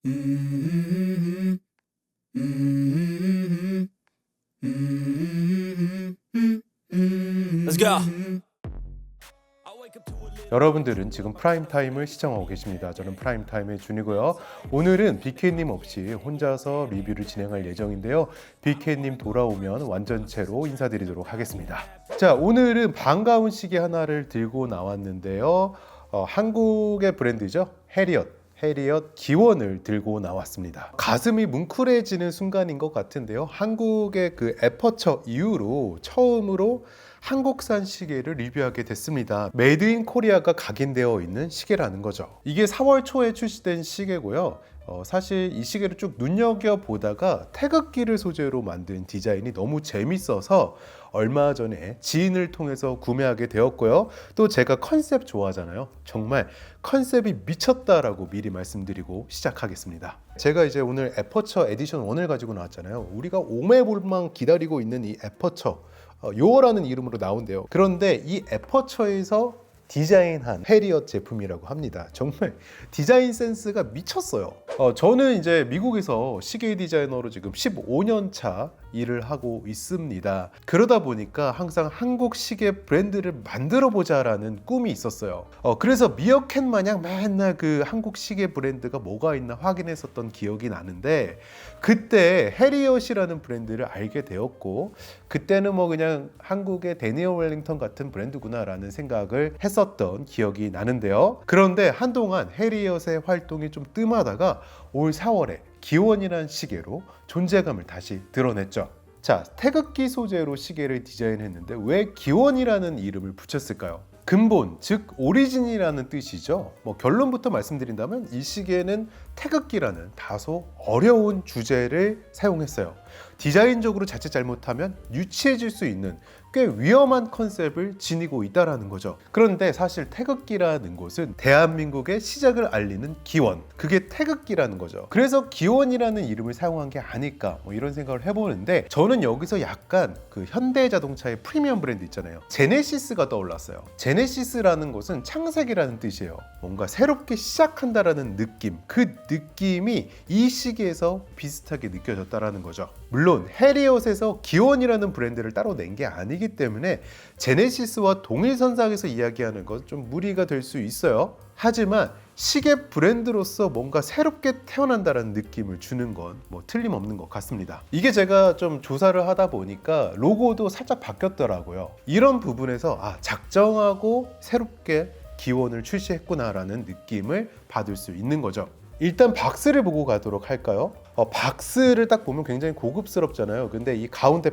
음, 음, Let's go. 여러분들은 지금 프라임타임을 시청하고 계십니다. 저는 프라임타임의 준이고요. 오늘은 BK님 없이 혼자서 리뷰를 진행할 예정인데요. BK님 돌아오면 완전체로 인사드리도록 하겠습니다. 자, 오늘은 반가운 시계 하나를 들고 나왔는데요. 한국의 브랜드죠. 해리엇 기원을 들고 나왔습니다. 가슴이 뭉클해지는 순간인 것 같은데요. 한국의 그 에퍼처 이후로 처음으로 한국산 시계를 리뷰하게 됐습니다. 메이드 인 코리아가 각인되어 있는 시계라는 거죠. 이게 4월 초에 출시된 시계고요. 사실 이 시계를 쭉 눈여겨보다가 태극기를 소재로 만든 디자인이 너무 재밌어서 얼마 전에 지인을 통해서 구매하게 되었고요. 또 제가 컨셉 좋아하잖아요. 정말 컨셉이 미쳤다라고 미리 말씀드리고 시작하겠습니다. 제가 이제 오늘 에퍼처 에디션 1을 가지고 나왔잖아요. 우리가 오매볼망 기다리고 있는 이 에퍼처 요어라는 이름으로 나온대요. 그런데 이 에퍼처에서 디자인한 해리엇 제품이라고 합니다. 정말 디자인 센스가 미쳤어요. 저는 이제 미국에서 시계 디자이너로 지금 15년 차 일을 하고 있습니다. 그러다 보니까 항상 한국 시계 브랜드를 만들어 보자라는 꿈이 있었어요. 그래서 미어캣 마냥 맨날 그 한국 시계 브랜드가 뭐가 있나 확인했었던 기억이 나는데, 그때 해리엇이라는 브랜드를 알게 되었고, 그때는 뭐 그냥 한국의 데니얼 웰링턴 같은 브랜드구나라는 생각을 했었던 기억이 나는데요. 그런데 한동안 해리엇의 활동이 좀 뜸하다가 올 4월에 기원이라는 시계로 존재감을 다시 드러냈죠. 자, 태극기 소재로 시계를 디자인했는데 왜 기원이라는 이름을 붙였을까요? 근본, 즉 오리진이라는 뜻이죠. 결론부터 말씀드린다면 이 시계는 태극기라는 다소 어려운 주제를 사용했어요. 디자인적으로 자칫 잘못하면 유치해질 수 있는 꽤 위험한 컨셉을 지니고 있다라는 거죠. 그런데 사실 태극기라는 것은 대한민국의 시작을 알리는 기원, 그게 태극기라는 거죠. 그래서 기원이라는 이름을 사용한 게 아닐까 이런 생각을 해보는데, 저는 여기서 약간 그 현대자동차의 프리미엄 브랜드 있잖아요. 제네시스가 떠올랐어요. 제네시스라는 것은 창세기라는 뜻이에요. 뭔가 새롭게 시작한다라는 느낌, 그 느낌이 이 시기에서 비슷하게 느껴졌다라는 거죠. 물론 해리엇에서 기원이라는 브랜드를 따로 낸 게 아니기 때문에 제네시스와 동일선상에서 이야기하는 건 좀 무리가 될 수 있어요. 하지만 시계 브랜드로서 뭔가 새롭게 태어난다는 느낌을 주는 건 틀림없는 것 같습니다. 이게 제가 좀 조사를 하다 보니까 로고도 살짝 바뀌었더라고요. 이런 부분에서 작정하고 새롭게 기원을 출시했구나라는 느낌을 받을 수 있는 거죠. 일단 박스를 보고 가도록 할까요? 박스를 딱 보면 굉장히 고급스럽잖아요. 근데 이 가운데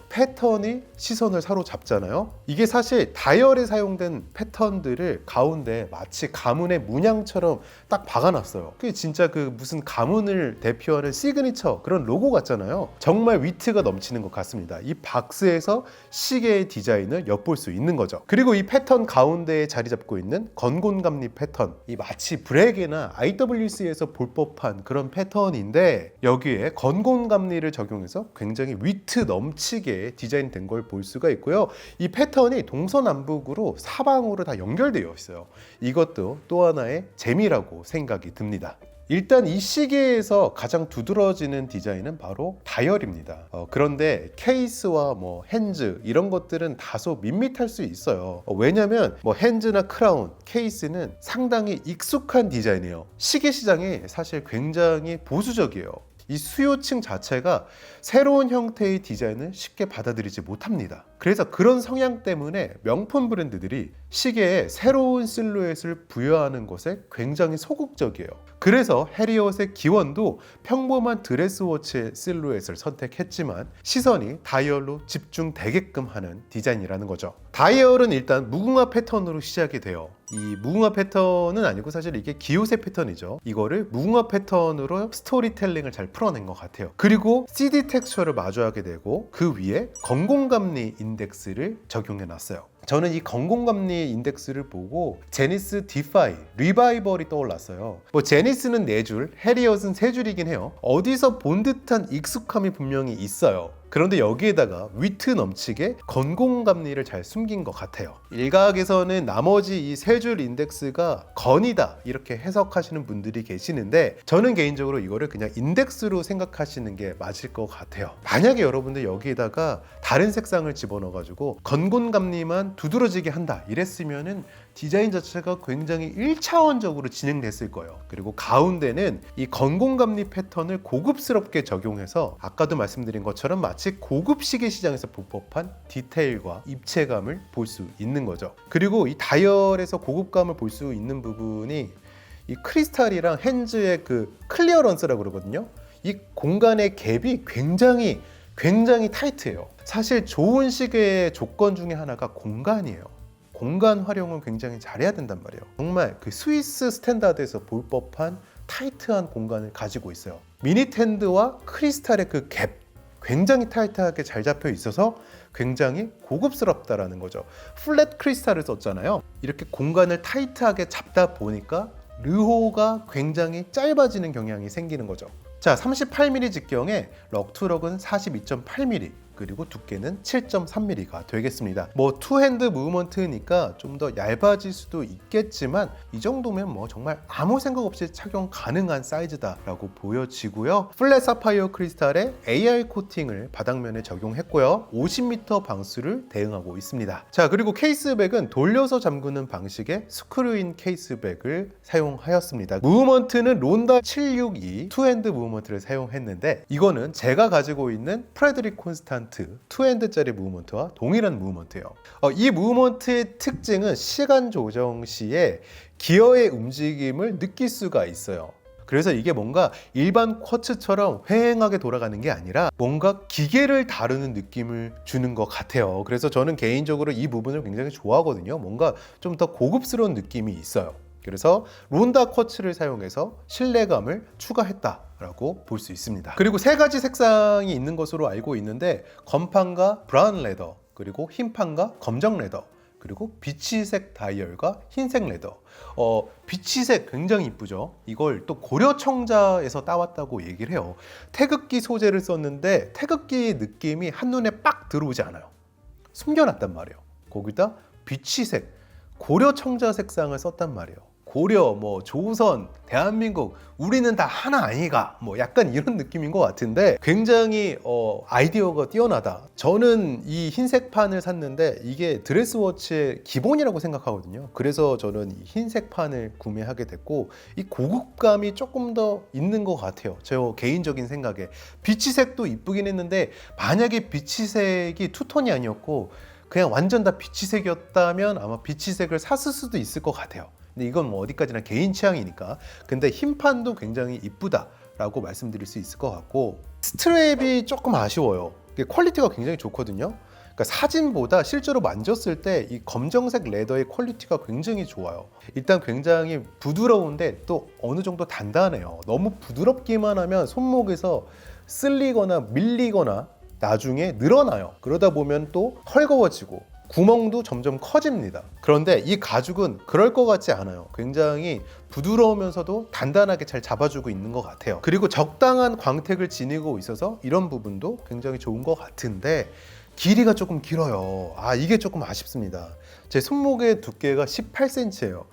패턴이 시선을 사로잡잖아요. 이게 사실 다이얼에 사용된 패턴들을 가운데 마치 가문의 문양처럼 딱 박아놨어요. 그게 진짜 그 무슨 가문을 대표하는 시그니처 그런 로고 같잖아요. 정말 위트가 넘치는 것 같습니다. 이 박스에서 시계의 디자인을 엿볼 수 있는 거죠. 그리고 이 패턴 가운데에 자리 잡고 있는 건곤감리 패턴, 이 마치 브렉이나 IWC에서 볼 법한 그런 패턴인데, 여기에 건곤감리를 적용해서 굉장히 위트 넘치게 디자인된 걸 볼 수가 있고요. 이 패턴이 동서남북으로 사방으로 다 연결되어 있어요. 이것도 또 하나의 재미라고 생각이 듭니다. 일단 이 시계에서 가장 두드러지는 디자인은 바로 다이얼입니다. 그런데 케이스와 핸즈 이런 것들은 다소 밋밋할 수 있어요. 왜냐면 핸즈나 크라운, 케이스는 상당히 익숙한 디자인이에요. 시계 시장이 사실 굉장히 보수적이에요. 이 수요층 자체가 새로운 형태의 디자인을 쉽게 받아들이지 못합니다. 그래서 그런 성향 때문에 명품 브랜드들이 시계에 새로운 실루엣을 부여하는 것에 굉장히 소극적이에요. 그래서 해리엇의 기원도 평범한 드레스워치의 실루엣을 선택했지만 시선이 다이얼로 집중되게끔 하는 디자인이라는 거죠. 다이얼은 일단 무궁화 패턴으로 시작이 돼요. 이 무궁화 패턴은 아니고 사실 이게 기요세 패턴이죠. 이거를 무궁화 패턴으로 스토리텔링을 잘 풀어낸 것 같아요. 그리고 CD 텍스처를 마주하게 되고 그 위에 건공감리 인덱스를 적용해 놨어요. 저는 이 건공감리 인덱스를 보고 제니스 디파이, 리바이벌이 떠올랐어요. 제니스는 4줄, 해리엇은 3줄이긴 해요. 어디서 본 듯한 익숙함이 분명히 있어요. 그런데 여기에다가 위트 넘치게 건공감리를 잘 숨긴 것 같아요. 일각에서는 나머지 이 세 줄 인덱스가 건이다 이렇게 해석하시는 분들이 계시는데 저는 개인적으로 이거를 그냥 인덱스로 생각하시는 게 맞을 것 같아요. 만약에 여러분들 여기에다가 다른 색상을 집어넣어가지고 건곤감리만 두드러지게 한다 이랬으면은 디자인 자체가 굉장히 1차원적으로 진행됐을 거예요. 그리고 가운데는 이 건공감리 패턴을 고급스럽게 적용해서 아까도 말씀드린 것처럼 마치 고급 시계 시장에서 볼 법한 디테일과 입체감을 볼 수 있는 거죠. 그리고 이 다이얼에서 고급감을 볼 수 있는 부분이 이 크리스탈이랑 핸즈의 그 클리어런스라고 그러거든요. 이 공간의 갭이 굉장히 타이트해요. 사실 좋은 시계의 조건 중에 하나가 공간이에요. 공간 활용을 굉장히 잘해야 된단 말이에요. 정말 그 스위스 스탠다드에서 볼 법한 타이트한 공간을 가지고 있어요. 미니텐드와 크리스탈의 그 갭 굉장히 타이트하게 잘 잡혀 있어서 굉장히 고급스럽다라는 거죠. 플랫 크리스탈을 썼잖아요. 이렇게 공간을 타이트하게 잡다 보니까 르호가 굉장히 짧아지는 경향이 생기는 거죠. 자, 38mm 직경에 럭투럭은 42.8mm 그리고 두께는 7.3mm가 되겠습니다. 뭐 투핸드 무브먼트니까 좀 더 얇아질 수도 있겠지만 이 정도면 뭐 정말 아무 생각 없이 착용 가능한 사이즈다라고 보여지고요. 플랫 사파이어 크리스탈에 AR 코팅을 바닥면에 적용했고요. 50m 방수를 대응하고 있습니다. 자, 그리고 케이스백은 돌려서 잠그는 방식의 스크류인 케이스백을 사용하였습니다. 무브먼트는 론다 762 투핸드 무브먼트를 사용했는데 이거는 제가 가지고 있는 프레드릭 콘스탄트 투핸드짜리 무브먼트와 동일한 무브먼트예요. 이 무브먼트의 특징은 시간 조정 시에 기어의 움직임을 느낄 수가 있어요. 그래서 이게 뭔가 일반 쿼츠처럼 휑하게 돌아가는 게 아니라 뭔가 기계를 다루는 느낌을 주는 것 같아요. 그래서 저는 개인적으로 이 부분을 굉장히 좋아하거든요. 뭔가 좀 더 고급스러운 느낌이 있어요. 그래서 론다 쿼츠를 사용해서 신뢰감을 추가했다라고 볼 수 있습니다. 그리고 세 가지 색상이 있는 것으로 알고 있는데 검판과 브라운 레더, 그리고 흰판과 검정 레더, 그리고 비치색 다이얼과 흰색 레더. 비치색 굉장히 이쁘죠. 이걸 또 고려청자에서 따왔다고 얘기를 해요. 태극기 소재를 썼는데 태극기의 느낌이 한눈에 빡 들어오지 않아요. 숨겨놨단 말이에요. 거기다 비치색, 고려청자 색상을 썼단 말이에요. 고려, 뭐 조선, 대한민국 우리는 다 하나 아니가 뭐 약간 이런 느낌인 것 같은데 굉장히 아이디어가 뛰어나다. 저는 이 흰색 판을 샀는데 이게 드레스워치의 기본이라고 생각하거든요. 그래서 저는 이 흰색 판을 구매하게 됐고 이 고급감이 조금 더 있는 것 같아요. 제 개인적인 생각에. 비치색도 이쁘긴 했는데 만약에 비치색이 투톤이 아니었고 그냥 완전 다 비치색이었다면 아마 비치색을 샀을 수도 있을 것 같아요. 근데 이건 뭐 어디까지나 개인 취향이니까. 근데 흰판도 굉장히 이쁘다라고 말씀드릴 수 있을 것 같고 스트랩이 조금 아쉬워요. 이게 퀄리티가 굉장히 좋거든요. 그러니까 사진보다 실제로 만졌을 때 이 검정색 레더의 퀄리티가 굉장히 좋아요. 일단 굉장히 부드러운데 또 어느 정도 단단해요. 너무 부드럽기만 하면 손목에서 쓸리거나 밀리거나 나중에 늘어나요. 그러다 보면 또 헐거워지고 구멍도 점점 커집니다. 그런데 이 가죽은 그럴 것 같지 않아요. 굉장히 부드러우면서도 단단하게 잘 잡아주고 있는 것 같아요. 그리고 적당한 광택을 지니고 있어서 이런 부분도 굉장히 좋은 것 같은데 길이가 조금 길어요. 이게 조금 아쉽습니다. 제 손목의 두께가 18cm예요.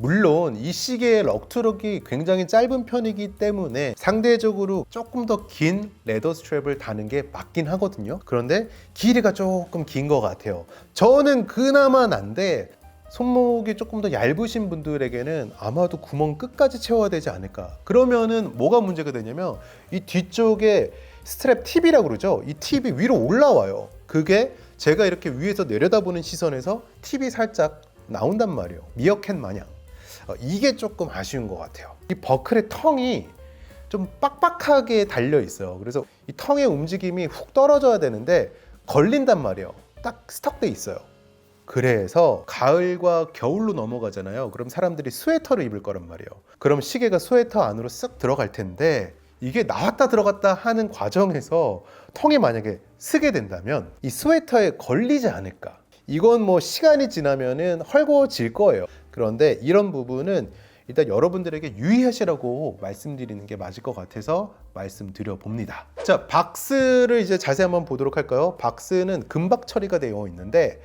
물론 이 시계의 럭투럭이 굉장히 짧은 편이기 때문에 상대적으로 조금 더 긴 레더 스트랩을 다는 게 맞긴 하거든요. 그런데 길이가 조금 긴 것 같아요. 저는 그나마 난데 손목이 조금 더 얇으신 분들에게는 아마도 구멍 끝까지 채워야 되지 않을까. 그러면은 뭐가 문제가 되냐면 이 뒤쪽에 스트랩 팁이라고 그러죠. 이 팁이 위로 올라와요. 그게 제가 이렇게 위에서 내려다보는 시선에서 팁이 살짝 나온단 말이에요. 미어캣 마냥. 이게 조금 아쉬운 것 같아요. 이 버클의 텅이 좀 빡빡하게 달려 있어요. 그래서 이 텅의 움직임이 훅 떨어져야 되는데 걸린단 말이에요. 딱 스톡돼 있어요. 그래서 가을과 겨울로 넘어가잖아요. 그럼 사람들이 스웨터를 입을 거란 말이에요. 그럼 시계가 스웨터 안으로 쓱 들어갈 텐데 이게 나왔다 들어갔다 하는 과정에서 텅이 만약에 쓰게 된다면 이 스웨터에 걸리지 않을까. 이건 뭐 시간이 지나면은 헐거워질 거예요. 그런데 이런 부분은 일단 여러분들에게 유의하시라고 말씀드리는 게 맞을 것 같아서 말씀드려 봅니다. 자, 박스를 이제 자세히 한번 보도록 할까요? 박스는 금박 처리가 되어 있는데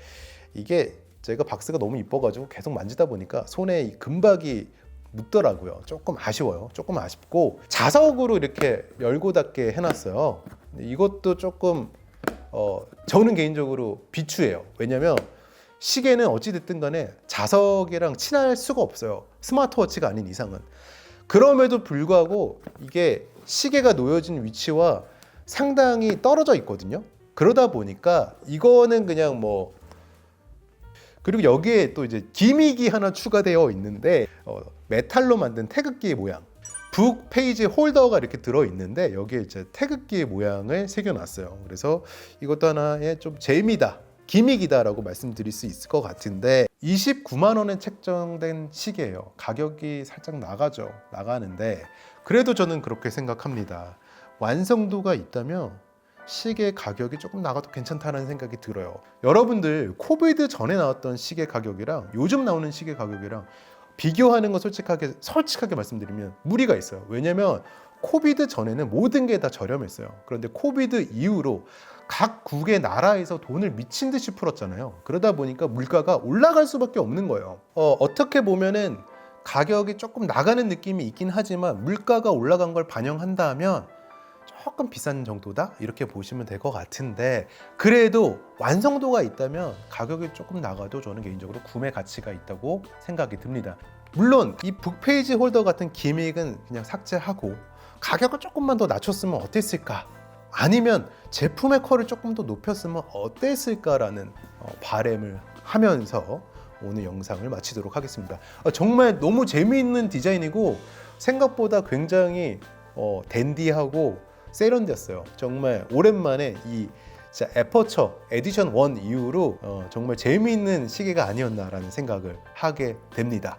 이게 제가 박스가 너무 이뻐가지고 계속 만지다 보니까 손에 이 금박이 묻더라고요. 조금 아쉬워요. 조금 아쉽고 자석으로 이렇게 열고 닫게 해놨어요. 이것도 조금 저는 개인적으로 비추해요. 왜냐면 시계는 어찌됐든 간에 자석이랑 친할 수가 없어요. 스마트워치가 아닌 이상은. 그럼에도 불구하고 이게 시계가 놓여진 위치와 상당히 떨어져 있거든요. 그러다 보니까 이거는 그냥 뭐, 그리고 여기에 또 이제 기믹이 하나 추가되어 있는데 메탈로 만든 태극기 모양, 북 페이지 홀더가 이렇게 들어 있는데 여기에 이제 태극기 모양을 새겨놨어요. 그래서 이것도 하나의 좀 재미다, 기믹이다라고 말씀드릴 수 있을 것 같은데 29만 원에 책정된 시계예요. 가격이 살짝 나가는데 그래도 저는 그렇게 생각합니다. 완성도가 있다면 시계 가격이 조금 나가도 괜찮다는 생각이 들어요. 여러분들 코비드 전에 나왔던 시계 가격이랑 요즘 나오는 시계 가격이랑 비교하는 건 솔직하게 말씀드리면 무리가 있어요. 왜냐면 코비드 전에는 모든 게 다 저렴했어요. 그런데 코비드 이후로 각 국의 나라에서 돈을 미친 듯이 풀었잖아요. 그러다 보니까 물가가 올라갈 수밖에 없는 거예요. 어떻게 보면은 가격이 조금 나가는 느낌이 있긴 하지만 물가가 올라간 걸 반영한다면 조금 비싼 정도다 이렇게 보시면 될 것 같은데 그래도 완성도가 있다면 가격이 조금 나가도 저는 개인적으로 구매 가치가 있다고 생각이 듭니다. 물론 이 북페이지 홀더 같은 기믹은 그냥 삭제하고 가격을 조금만 더 낮췄으면 어땠을까, 아니면 제품의 퀄을 조금 더 높였으면 어땠을까라는 바람을 하면서 오늘 영상을 마치도록 하겠습니다. 정말 너무 재미있는 디자인이고 생각보다 굉장히 댄디하고 세련됐어요. 정말 오랜만에 이 에퍼처 에디션 1 이후로 정말 재미있는 시계가 아니었나라는 생각을 하게 됩니다.